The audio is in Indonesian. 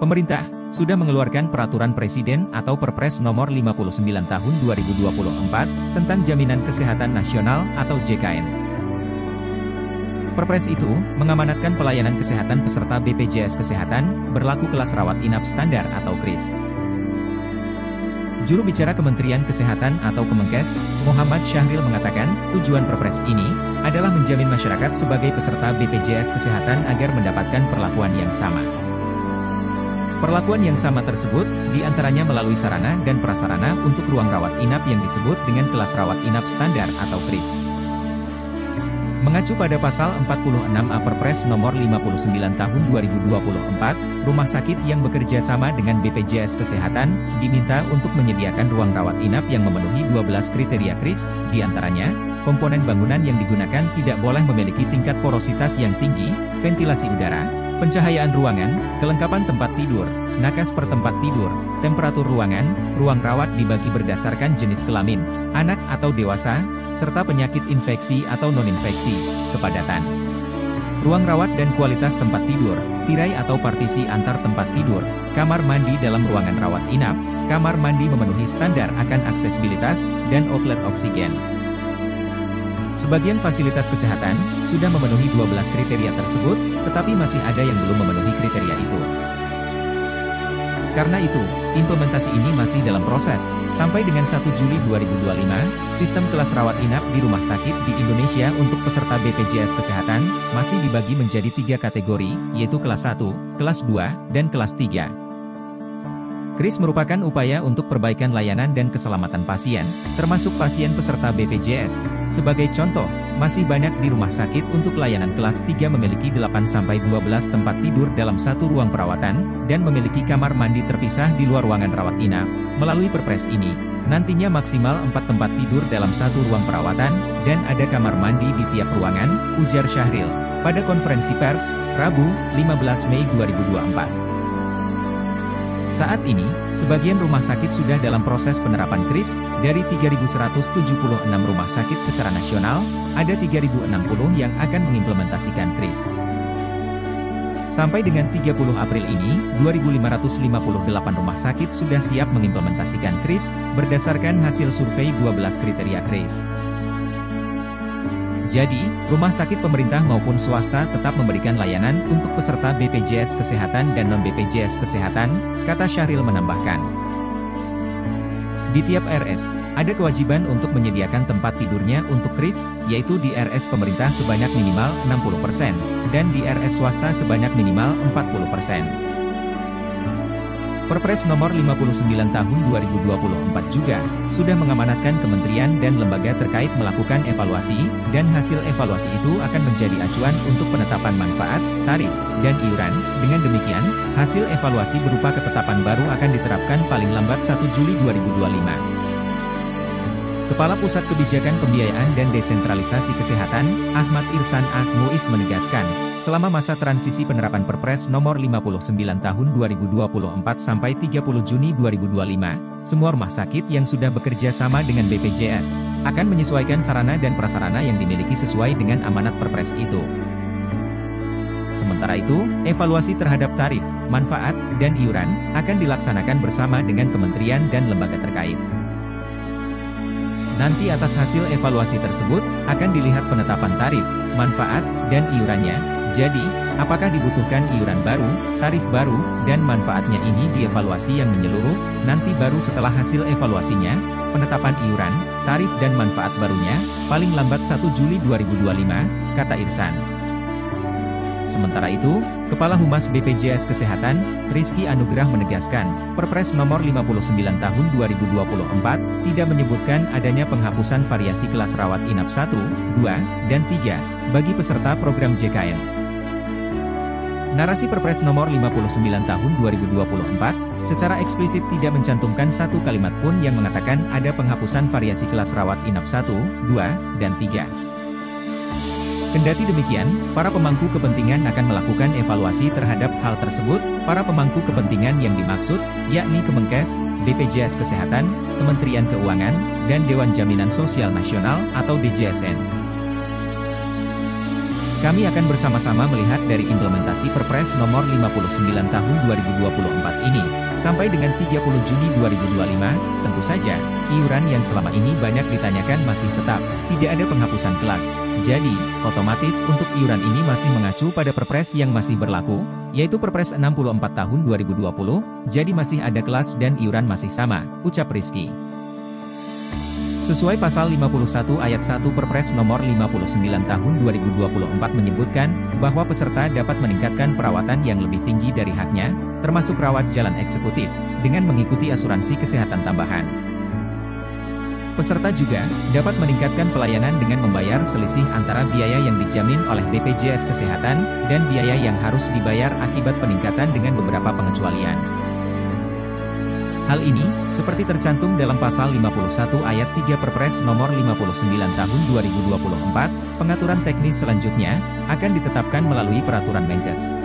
Pemerintah sudah mengeluarkan Peraturan Presiden atau Perpres Nomor 59 Tahun 2024 tentang Jaminan Kesehatan Nasional atau JKN. Perpres itu mengamanatkan pelayanan kesehatan peserta BPJS Kesehatan berlaku kelas rawat inap standar atau KRIS. Juru bicara Kementerian Kesehatan atau Kemenkes, Muhammad Syahril mengatakan, tujuan Perpres ini adalah menjamin masyarakat sebagai peserta BPJS Kesehatan agar mendapatkan perlakuan yang sama. Perlakuan yang sama tersebut, diantaranya melalui sarana dan prasarana untuk ruang rawat inap yang disebut dengan kelas rawat inap standar atau KRIS. Mengacu pada pasal 46A Perpres Nomor 59 Tahun 2024, rumah sakit yang bekerja sama dengan BPJS Kesehatan diminta untuk menyediakan ruang rawat inap yang memenuhi 12 kriteria KRIS, diantaranya, komponen bangunan yang digunakan tidak boleh memiliki tingkat porositas yang tinggi, ventilasi udara, pencahayaan ruangan, kelengkapan tempat tidur, nakas per tempat tidur, temperatur ruangan, ruang rawat dibagi berdasarkan jenis kelamin, anak atau dewasa, serta penyakit infeksi atau non-infeksi, kepadatan ruang rawat dan kualitas tempat tidur, tirai atau partisi antar tempat tidur, kamar mandi dalam ruangan rawat inap, kamar mandi memenuhi standar akan aksesibilitas, dan outlet oksigen. Sebagian fasilitas kesehatan sudah memenuhi 12 kriteria tersebut, tetapi masih ada yang belum memenuhi kriteria itu. Karena itu, implementasi ini masih dalam proses. Sampai dengan 1 Juli 2025, sistem kelas rawat inap di rumah sakit di Indonesia untuk peserta BPJS Kesehatan masih dibagi menjadi 3 kategori, yaitu kelas 1, kelas 2, dan kelas 3. KRIS merupakan upaya untuk perbaikan layanan dan keselamatan pasien, termasuk pasien peserta BPJS. Sebagai contoh, masih banyak di rumah sakit untuk layanan kelas 3 memiliki 8-12 tempat tidur dalam satu ruang perawatan, dan memiliki kamar mandi terpisah di luar ruangan rawat inap. Melalui Perpres ini, nantinya maksimal 4 tempat tidur dalam satu ruang perawatan, dan ada kamar mandi di tiap ruangan, ujar Syahril pada konferensi pers, Rabu, 15 Mei 2024. Saat ini, sebagian rumah sakit sudah dalam proses penerapan KRIS. Dari 3.176 rumah sakit secara nasional, ada 3.060 yang akan mengimplementasikan KRIS. Sampai dengan 30 April ini, 2.558 rumah sakit sudah siap mengimplementasikan KRIS, berdasarkan hasil survei 12 kriteria KRIS. Jadi, rumah sakit pemerintah maupun swasta tetap memberikan layanan untuk peserta BPJS Kesehatan dan non-BPJS Kesehatan, kata Syahril menambahkan. Di tiap RS, ada kewajiban untuk menyediakan tempat tidurnya untuk KRIS, yaitu di RS pemerintah sebanyak minimal 60%, dan di RS swasta sebanyak minimal 40%. Perpres Nomor 59 Tahun 2024 juga sudah mengamanatkan kementerian dan lembaga terkait melakukan evaluasi, dan hasil evaluasi itu akan menjadi acuan untuk penetapan manfaat, tarif, dan iuran. Dengan demikian, hasil evaluasi berupa ketetapan baru akan diterapkan paling lambat 1 Juli 2025. Kepala Pusat Kebijakan Pembiayaan dan Desentralisasi Kesehatan, Ahmad Irsan Muiz menegaskan, selama masa transisi penerapan Perpres Nomor 59 Tahun 2024 sampai 30 Juni 2025, semua rumah sakit yang sudah bekerja sama dengan BPJS akan menyesuaikan sarana dan prasarana yang dimiliki sesuai dengan amanat Perpres itu. Sementara itu, evaluasi terhadap tarif, manfaat, dan iuran akan dilaksanakan bersama dengan kementerian dan lembaga terkait. Nanti atas hasil evaluasi tersebut, akan dilihat penetapan tarif, manfaat, dan iurannya. Jadi, apakah dibutuhkan iuran baru, tarif baru, dan manfaatnya ini dievaluasi yang menyeluruh, nanti baru setelah hasil evaluasinya, penetapan iuran, tarif dan manfaat barunya, paling lambat 1 Juli 2025, kata Irsan. Sementara itu, Kepala Humas BPJS Kesehatan, Rizky Anugrah menegaskan, Perpres Nomor 59 Tahun 2024 tidak menyebutkan adanya penghapusan variasi kelas rawat inap 1, 2, dan 3 bagi peserta program JKN. Narasi Perpres Nomor 59 Tahun 2024 secara eksplisit tidak mencantumkan satu kalimat pun yang mengatakan ada penghapusan variasi kelas rawat inap 1, 2, dan 3. Kendati demikian, para pemangku kepentingan akan melakukan evaluasi terhadap hal tersebut. Para pemangku kepentingan yang dimaksud, yakni Kemenkes, BPJS Kesehatan, Kementerian Keuangan, dan Dewan Jaminan Sosial Nasional atau DJSN. Kami akan bersama-sama melihat dari implementasi Perpres nomor 59 tahun 2024 ini, sampai dengan 30 Juni 2025, tentu saja, iuran yang selama ini banyak ditanyakan masih tetap, tidak ada penghapusan kelas. Jadi, otomatis untuk iuran ini masih mengacu pada Perpres yang masih berlaku, yaitu Perpres 64 tahun 2020, jadi masih ada kelas dan iuran masih sama, ucap Rizky. Sesuai pasal 51 ayat 1 Perpres nomor 59 tahun 2024 menyebutkan, bahwa peserta dapat meningkatkan perawatan yang lebih tinggi dari haknya, termasuk rawat jalan eksekutif, dengan mengikuti asuransi kesehatan tambahan. Peserta juga dapat meningkatkan pelayanan dengan membayar selisih antara biaya yang dijamin oleh BPJS Kesehatan, dan biaya yang harus dibayar akibat peningkatan dengan beberapa pengecualian. Hal ini, seperti tercantum dalam pasal 51 ayat 3 Perpres nomor 59 tahun 2024, pengaturan teknis selanjutnya, akan ditetapkan melalui peraturan Menkes.